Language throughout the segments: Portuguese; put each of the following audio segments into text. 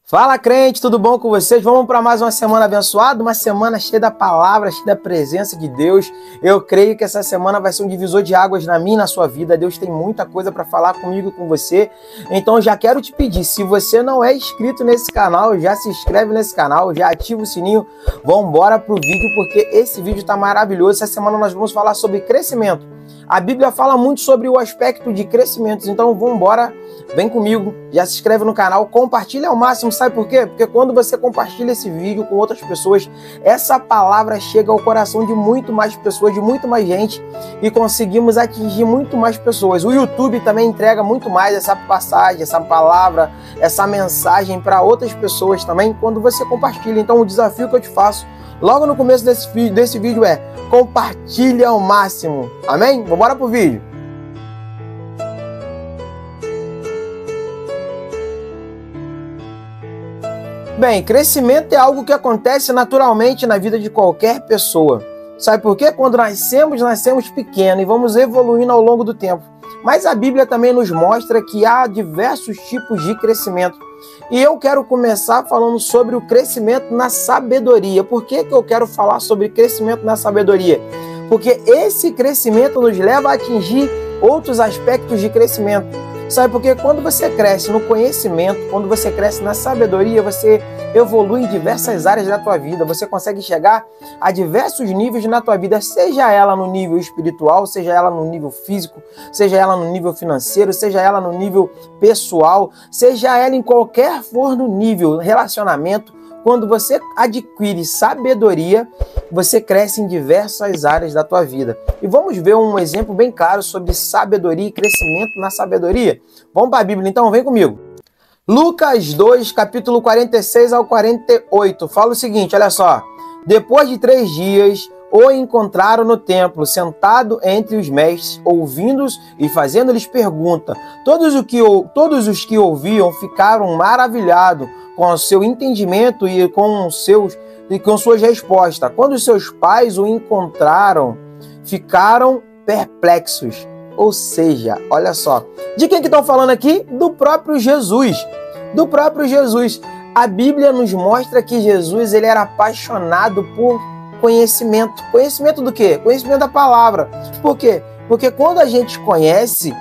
Fala, crente, tudo bom com vocês? Vamos para mais uma semana abençoada, uma semana cheia da palavra, cheia da presença de Deus. Eu creio que essa semana vai ser um divisor de águas na minha e na sua vida. Deus tem muita coisa para falar comigo e com você. Então já quero te pedir, se você não é inscrito nesse canal, já se inscreve nesse canal, já ativa o sininho. Vamos embora pro vídeo, porque esse vídeo está maravilhoso. Essa semana nós vamos falar sobre crescimento. A Bíblia fala muito sobre o aspecto de crescimento, então vamos embora, vem comigo, já se inscreve no canal, compartilha ao máximo, sabe por quê? Porque quando você compartilha esse vídeo com outras pessoas, essa palavra chega ao coração de muito mais pessoas, de muito mais gente, e conseguimos atingir muito mais pessoas. O YouTube também entrega muito mais essa passagem, essa palavra, essa mensagem para outras pessoas também, quando você compartilha. Então o desafio que eu te faço logo no começo desse vídeo é: compartilhe ao máximo. Amém? Vamos embora pro vídeo. Bem, crescimento é algo que acontece naturalmente na vida de qualquer pessoa. Sabe por quê? Quando nascemos pequenos e vamos evoluindo ao longo do tempo. Mas a Bíblia também nos mostra que há diversos tipos de crescimento. E eu quero começar falando sobre o crescimento na sabedoria. Por que eu quero falar sobre crescimento na sabedoria? Porque esse crescimento nos leva a atingir outros aspectos de crescimento. Sabe, porque quando você cresce no conhecimento, quando você cresce na sabedoria, você evolui em diversas áreas da tua vida, você consegue chegar a diversos níveis na tua vida, seja ela no nível espiritual, seja ela no nível físico, seja ela no nível financeiro, seja ela no nível pessoal, seja ela em qualquer for no nível, relacionamento. Quando você adquire sabedoria, você cresce em diversas áreas da tua vida. E vamos ver um exemplo bem claro sobre sabedoria e crescimento na sabedoria. Vamos para a Bíblia então, vem comigo. Lucas 2, capítulo 46 ao 48, fala o seguinte, olha só. Depois de 3 dias, o encontraram no templo, sentado entre os mestres, ouvindo-os e fazendo-lhes pergunta. Todos os que ouviam ficaram maravilhados com o seu entendimento e com suas respostas. Quando seus pais o encontraram, ficaram perplexos. Ou seja, olha só, de quem que estão falando aqui? Do próprio Jesus. Do próprio Jesus. A Bíblia nos mostra que Jesus ele era apaixonado por conhecimento. Conhecimento do quê? Conhecimento da palavra. Por quê? Porque quando a gente conhece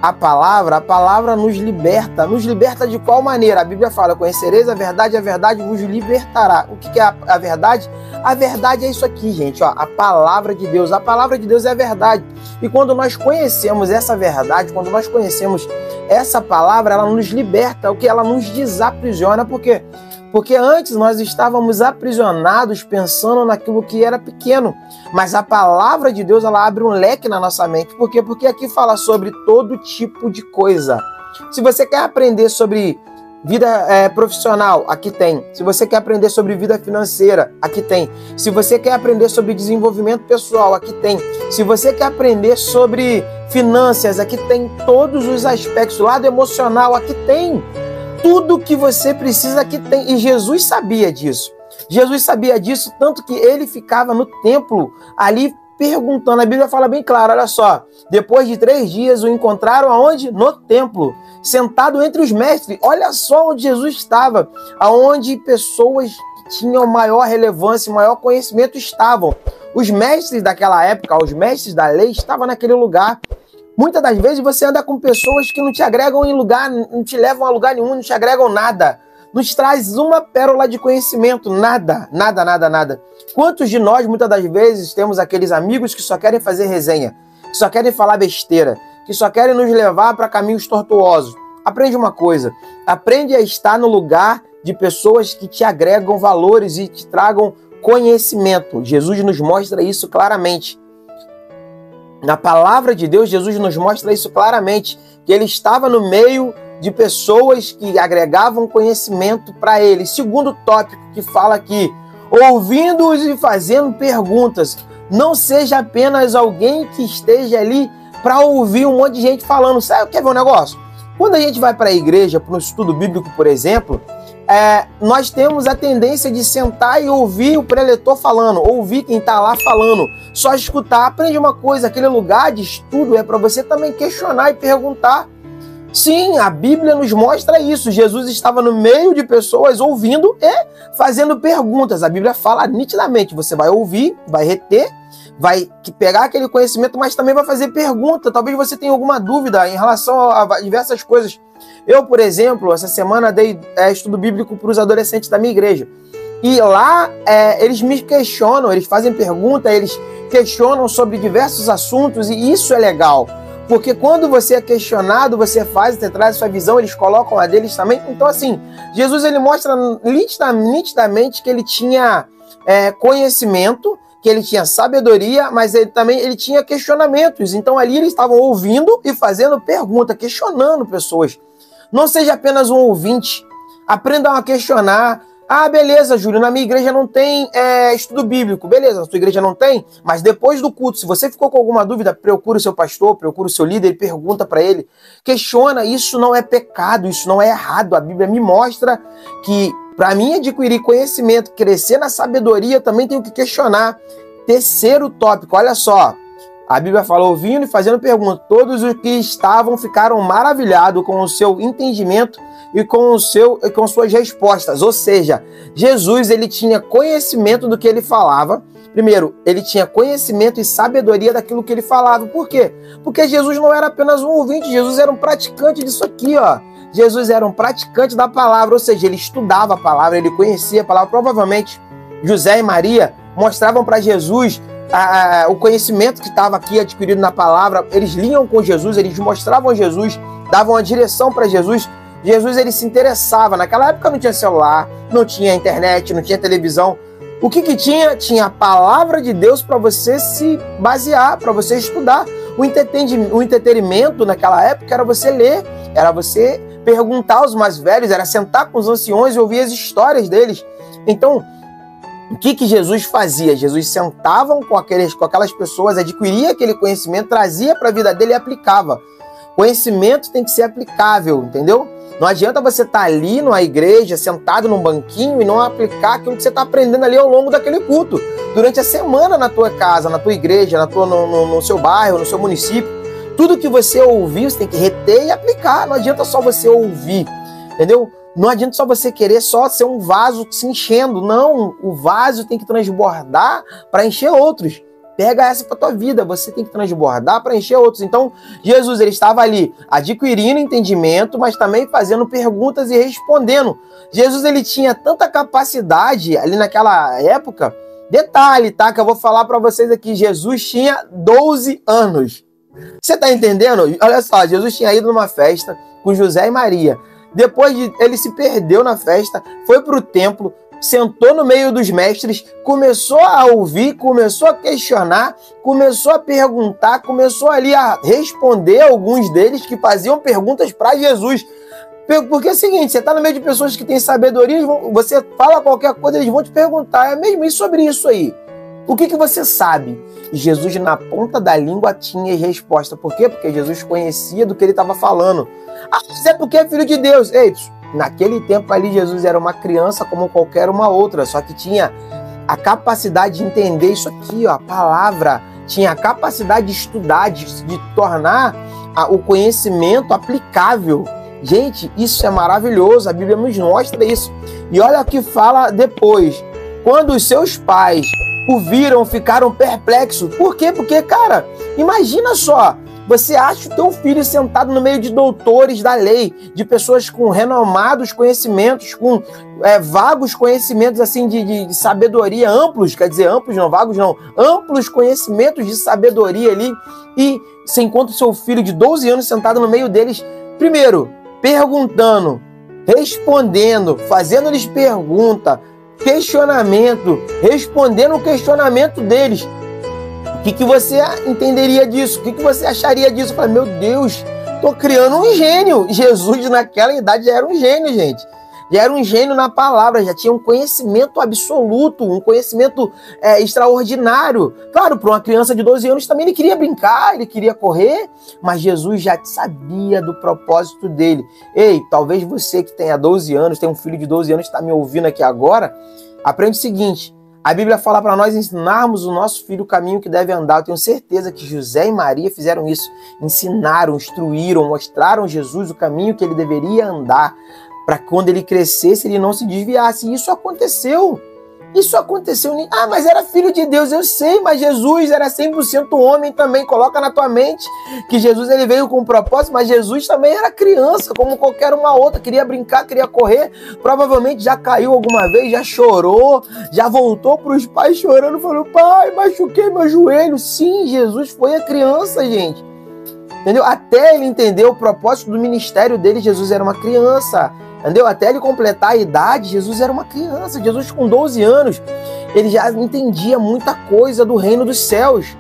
a palavra nos liberta. Nos liberta de qual maneira? A Bíblia fala: conhecereis a verdade vos libertará. O que é a verdade? A verdade é isso aqui, gente, ó, a palavra de Deus. A palavra de Deus é a verdade. E quando nós conhecemos essa verdade, quando nós conhecemos essa palavra, ela nos liberta, o que ela nos desaprisiona. Por quê? Porque antes nós estávamos aprisionados pensando naquilo que era pequeno. Mas a palavra de Deus, ela abre um leque na nossa mente. Por quê? Porque aqui fala sobre todo tipo de coisa. Se você quer aprender sobre vida profissional, aqui tem. Se você quer aprender sobre vida financeira, aqui tem. Se você quer aprender sobre desenvolvimento pessoal, aqui tem. Se você quer aprender sobre finanças, aqui tem todos os aspectos. Lado emocional, aqui tem. Tudo que você precisa aqui tem. E Jesus sabia disso. Jesus sabia disso, tanto que ele ficava no templo ali perguntando. A Bíblia fala bem claro, olha só. Depois de 3 dias o encontraram aonde? No templo, sentado entre os mestres. Olha só onde Jesus estava. Aonde pessoas que tinham maior relevância, maior conhecimento estavam. Os mestres daquela época, os mestres da lei, estavam naquele lugar. Muitas das vezes você anda com pessoas que não te agregam em lugar, não te levam a lugar nenhum, não te agregam nada. Não te traz uma pérola de conhecimento, nada, nada, nada, nada. Quantos de nós, muitas das vezes, temos aqueles amigos que só querem fazer resenha, que só querem falar besteira, que só querem nos levar para caminhos tortuosos? Aprende uma coisa, aprende a estar no lugar de pessoas que te agregam valores e te tragam conhecimento. Jesus nos mostra isso claramente. Na palavra de Deus, Jesus nos mostra isso claramente, que ele estava no meio de pessoas que agregavam conhecimento para ele. Segundo tópico que fala aqui, ouvindo-os e fazendo perguntas. Não seja apenas alguém que esteja ali para ouvir um monte de gente falando. Sabe, quer ver um negócio? Quando a gente vai para a igreja, para um estudo bíblico, por exemplo, nós temos a tendência de sentar e ouvir o preletor falando, ouvir quem está lá falando, só escutar. Aprende uma coisa, aquele lugar de estudo é para você também questionar e perguntar. Sim, a Bíblia nos mostra isso. Jesus estava no meio de pessoas ouvindo e fazendo perguntas. A Bíblia fala nitidamente, você vai ouvir, vai reter, vai pegar aquele conhecimento, mas também vai fazer pergunta. Talvez você tenha alguma dúvida em relação a diversas coisas. Eu, por exemplo, essa semana dei estudo bíblico para os adolescentes da minha igreja. E lá eles me questionam, eles fazem pergunta, eles questionam sobre diversos assuntos, e isso é legal. Porque quando você é questionado, você você traz a sua visão, eles colocam a deles também. Então, assim, Jesus ele mostra nitidamente que ele tinha conhecimento, que ele tinha sabedoria, mas ele tinha questionamentos. Então, ali eles estavam ouvindo e fazendo pergunta, questionando pessoas. Não seja apenas um ouvinte. Aprenda a questionar. Ah, beleza, Júlio, na minha igreja não tem estudo bíblico. Beleza, na sua igreja não tem, mas depois do culto, se você ficou com alguma dúvida, procura o seu pastor, procura o seu líder e pergunta para ele. Questiona, isso não é pecado, isso não é errado. A Bíblia me mostra que para mim adquirir conhecimento, crescer na sabedoria, eu também tenho que questionar. Terceiro tópico, olha só. A Bíblia fala, ouvindo e fazendo perguntas. Todos os que estavam ficaram maravilhados com o seu entendimento e com suas respostas. Ou seja, Jesus ele tinha conhecimento do que ele falava. Primeiro, ele tinha conhecimento e sabedoria daquilo que ele falava. Por quê? Porque Jesus não era apenas um ouvinte, Jesus era um praticante disso aqui, ó. Jesus era um praticante da palavra, ou seja, ele estudava a palavra, ele conhecia a palavra. Provavelmente, José e Maria mostravam para Jesus o conhecimento que estava aqui adquirido na palavra. Eles liam com Jesus, eles mostravam Jesus, davam a direção para Jesus. Jesus ele se interessava. Naquela época não tinha celular, não tinha internet, não tinha televisão. O que tinha? Tinha a palavra de Deus para você se basear, para você estudar. O entretenimento naquela época era você ler, era você perguntar aos mais velhos, era sentar com os anciões e ouvir as histórias deles. Então, o que Jesus fazia? Jesus sentava com aquelas pessoas, adquiria aquele conhecimento, trazia para a vida dele e aplicava. Conhecimento tem que ser aplicável, entendeu? Não adianta você estar ali numa igreja, sentado num banquinho e não aplicar aquilo que você está aprendendo ali ao longo daquele culto. Durante a semana na tua casa, na tua igreja, no seu bairro, no seu município. Tudo que você ouvir, você tem que reter e aplicar. Não adianta só você ouvir, entendeu? Não adianta só você querer só ser um vaso se enchendo. Não, o vaso tem que transbordar para encher outros. Pega essa para tua vida, você tem que transbordar para encher outros. Então, Jesus ele estava ali adquirindo entendimento, mas também fazendo perguntas e respondendo. Jesus ele tinha tanta capacidade ali naquela época. Detalhe, tá? Que eu vou falar para vocês aqui. Jesus tinha 12 anos. Você tá entendendo? Olha só, Jesus tinha ido numa festa com José e Maria. Depois ele se perdeu na festa, foi para o templo, sentou no meio dos mestres, começou a ouvir, começou a questionar, começou a perguntar, começou ali a responder alguns deles que faziam perguntas para Jesus. Porque é o seguinte, você está no meio de pessoas que têm sabedoria, você fala qualquer coisa, eles vão te perguntar, é mesmo e sobre isso aí? O que você sabe? E Jesus na ponta da língua tinha resposta. Por quê? Porque Jesus conhecia do que ele estava falando. Ah, mas é porque é filho de Deus. Ei, naquele tempo ali Jesus era uma criança como qualquer uma outra, só que tinha a capacidade de entender isso aqui, ó, a palavra, tinha a capacidade de estudar, de tornar o conhecimento aplicável. Gente, isso é maravilhoso, a Bíblia nos mostra isso. E olha o que fala depois. Quando os seus pais o viram, ficaram perplexos. Por quê? Porque, cara, imagina só, você acha o teu filho sentado no meio de doutores da lei, de pessoas com renomados conhecimentos, com vagos conhecimentos assim de sabedoria, amplos, quer dizer, amplos não, vagos não, amplos conhecimentos de sabedoria ali, e você encontra o seu filho de 12 anos sentado no meio deles, primeiro, perguntando, respondendo, fazendo-lhes pergunta, questionamento, respondendo o questionamento deles. O que você entenderia disso? O que você acharia disso? Eu falei, meu Deus, tô criando um gênio. Jesus naquela idade já era um gênio, gente. Já era um gênio na palavra, já tinha um conhecimento absoluto, um conhecimento extraordinário. Claro, para uma criança de 12 anos também ele queria brincar, ele queria correr, mas Jesus já sabia do propósito dele. Ei, talvez você que tenha 12 anos, tem um filho de 12 anos que está me ouvindo aqui agora, aprende o seguinte, A Bíblia fala para nós ensinarmos o nosso filho o caminho que deve andar. Eu tenho certeza que José e Maria fizeram isso. Ensinaram, instruíram, mostraram a Jesus o caminho que ele deveria andar, para que quando ele crescesse, ele não se desviasse. E isso aconteceu. Isso aconteceu. Ah, mas era filho de Deus, eu sei, mas Jesus era 100% homem também. Coloca na tua mente que Jesus ele veio com um propósito, mas Jesus também era criança, como qualquer uma outra. Queria brincar, queria correr. Provavelmente já caiu alguma vez, já chorou, já voltou para os pais chorando, falou: pai, machuquei meu joelho. Sim, Jesus foi a criança, gente. Entendeu? Até ele entender o propósito do ministério dele, Jesus era uma criança. Entendeu? Até ele completar a idade, Jesus era uma criança. Jesus com 12 anos, ele já entendia muita coisa do reino dos céus.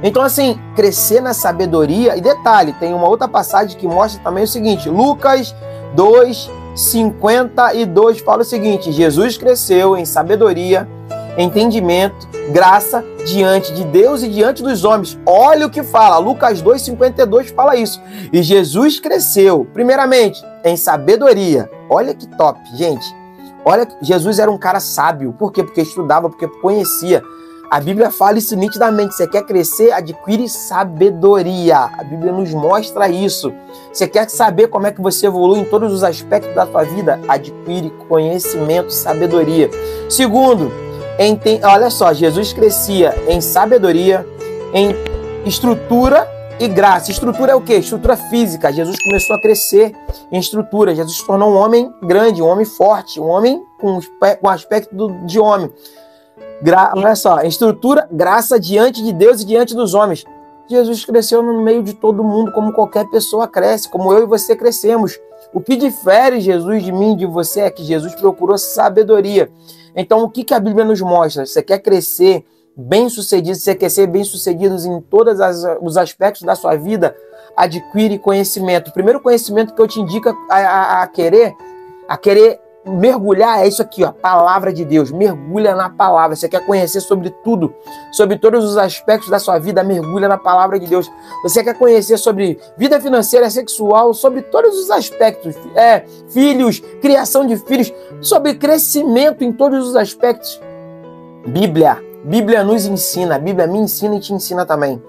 Então assim, crescer na sabedoria. E detalhe, tem uma outra passagem que mostra também o seguinte. Lucas 2:52 fala o seguinte: Jesus cresceu em sabedoria, entendimento, graça diante de Deus e diante dos homens. Olha o que fala, Lucas 2:52 fala isso. E Jesus cresceu, primeiramente, em sabedoria. Olha que top, gente. Olha, Jesus era um cara sábio. Por quê? Porque estudava, porque conhecia. A Bíblia fala isso nitidamente. Você quer crescer? Adquire sabedoria. A Bíblia nos mostra isso. Você quer saber como é que você evolui em todos os aspectos da sua vida? Adquire conhecimento, sabedoria. Segundo, olha só, Jesus crescia em sabedoria, em estrutura e graça. Estrutura é o quê? Estrutura física. Jesus começou a crescer em estrutura. Jesus se tornou um homem grande, um homem forte, um homem com aspecto de homem. Olha só, estrutura, graça diante de Deus e diante dos homens. Jesus cresceu no meio de todo mundo, como qualquer pessoa cresce, como eu e você crescemos. O que difere Jesus de mim e de você é que Jesus procurou sabedoria. Então, o que a Bíblia nos mostra? Você quer crescer bem-sucedido, você quer ser bem-sucedido em todos os aspectos da sua vida? Adquire conhecimento. O primeiro conhecimento que eu te indico a querer mergulhar é isso aqui, ó, palavra de Deus. Mergulha na palavra. Você quer conhecer sobre tudo, sobre todos os aspectos da sua vida, mergulha na palavra de Deus. Você quer conhecer sobre vida financeira, sexual, sobre todos os aspectos, filhos, criação de filhos, sobre crescimento em todos os aspectos. Bíblia nos ensina, a Bíblia me ensina e te ensina também.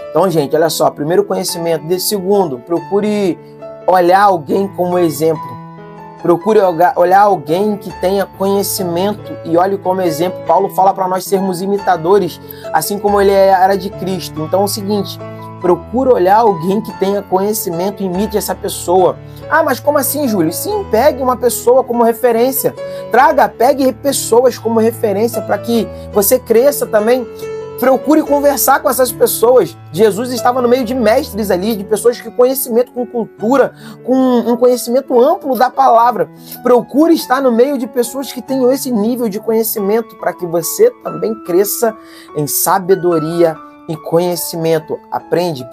Então, gente, olha só, primeiro conhecimento. Segundo, procure olhar alguém como exemplo. Procure olhar alguém que tenha conhecimento e olhe como exemplo. Paulo fala para nós sermos imitadores, assim como ele era de Cristo. Então é o seguinte, procure olhar alguém que tenha conhecimento e imite essa pessoa. Ah, mas como assim, Júlio? Sim, pegue uma pessoa como referência. Pegue pessoas como referência para que você cresça também. Procure conversar com essas pessoas. Jesus estava no meio de mestres ali, de pessoas com conhecimento, com cultura, com um conhecimento amplo da palavra. Procure estar no meio de pessoas que tenham esse nível de conhecimento para que você também cresça em sabedoria e conhecimento. Aprende,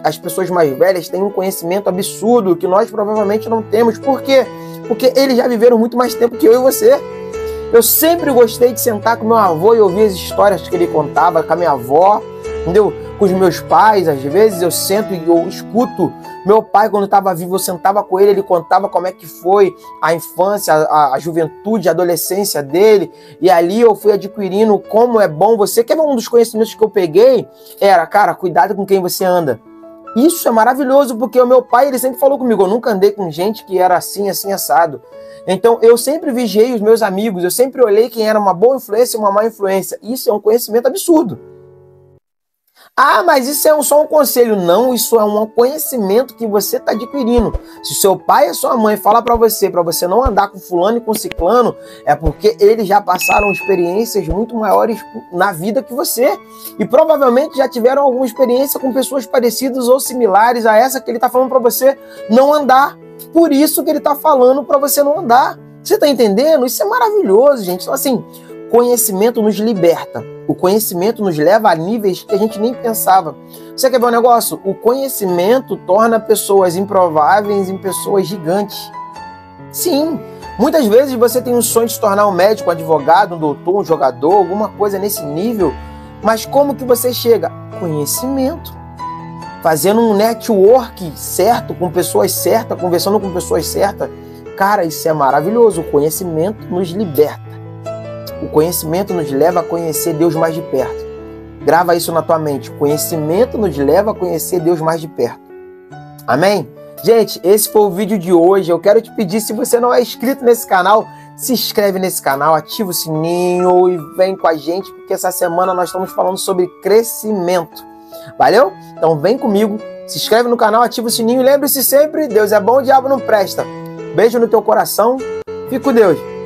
as pessoas mais velhas têm um conhecimento absurdo que nós provavelmente não temos. Por quê? Porque eles já viveram muito mais tempo que eu e você. Eu sempre gostei de sentar com meu avô e ouvir as histórias que ele contava, com a minha avó, entendeu? Com os meus pais. Às vezes eu sento e eu escuto meu pai quando estava vivo, eu sentava com ele, ele contava como é que foi a infância, a juventude, a adolescência dele, e ali eu fui adquirindo como é bom você. Quer ver um dos conhecimentos que eu peguei? Cara, cuidado com quem você anda. Isso é maravilhoso, porque o meu pai, ele sempre falou comigo, eu nunca andei com gente que era assim, assim, assado. Então, eu sempre vigiei os meus amigos, eu sempre olhei quem era uma boa influência e uma má influência. Isso é um conhecimento absurdo. Ah, mas isso é só um conselho. Não, isso é um conhecimento que você está adquirindo. Se seu pai e sua mãe falam para você não andar com fulano e com ciclano, é porque eles já passaram experiências muito maiores na vida que você. E provavelmente já tiveram alguma experiência com pessoas parecidas ou similares a essa que ele está falando para você não andar. Por isso que ele está falando para você não andar. Você está entendendo? Isso é maravilhoso, gente. Então, assim, conhecimento nos liberta. O conhecimento nos leva a níveis que a gente nem pensava. Você quer ver um negócio? O conhecimento torna pessoas improváveis em pessoas gigantes. Sim, muitas vezes você tem um sonho de se tornar um médico, um advogado, um doutor, um jogador, alguma coisa nesse nível. Mas como que você chega? Conhecimento. Fazendo um network certo, com pessoas certas, conversando com pessoas certas. Cara, isso é maravilhoso. O conhecimento nos liberta. O conhecimento nos leva a conhecer Deus mais de perto. Grava isso na tua mente. O conhecimento nos leva a conhecer Deus mais de perto. Amém? Gente, esse foi o vídeo de hoje. Eu quero te pedir, se você não é inscrito nesse canal, se inscreve nesse canal, ativa o sininho e vem com a gente, porque essa semana nós estamos falando sobre crescimento. Valeu? Então vem comigo, se inscreve no canal, ativa o sininho e lembre-se sempre, Deus é bom, o diabo não presta. Beijo no teu coração, fique com Deus.